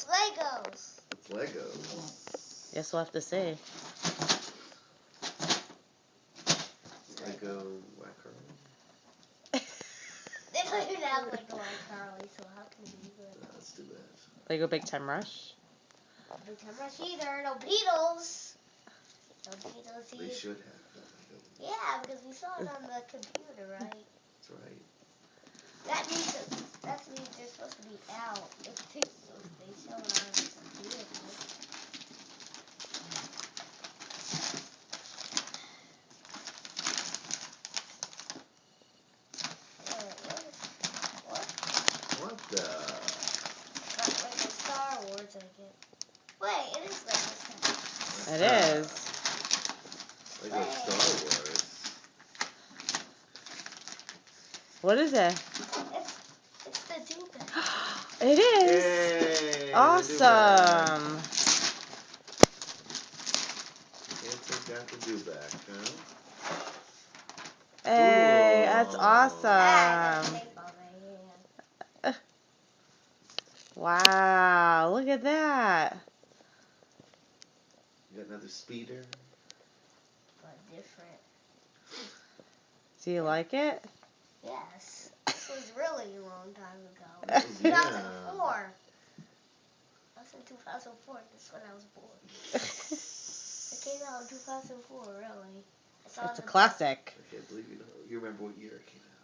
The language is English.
It's Legos. It's Legos. Guess we'll have to see. Lego iCarly. They don't even have Lego iCarly, so how can it be good? That's too bad. Lego Big Time Rush. Big Time Rush either. No Beatles. No Beatles either. They should have that. Yeah, because we saw it on the computer, right? That's right. That means they're supposed to be out if they show it on the computer. What the? Lego Star Wars, I guess. Wait, it is Lego Star Wars. It is. Lego Star Wars. What is it? It's the Dewback. It is. Yay, Awesome. Can't take out the Dewback, huh? Hey, that's Cool. awesome. I got tape on my hand. Wow, look at that. You got another speeder? But different. Do you like it? Yes. This was really a long time ago. It was 2004. That was in 2004. That's when I was born. It came out in 2004, really. It's a classic. I can't believe you remember what year it came out.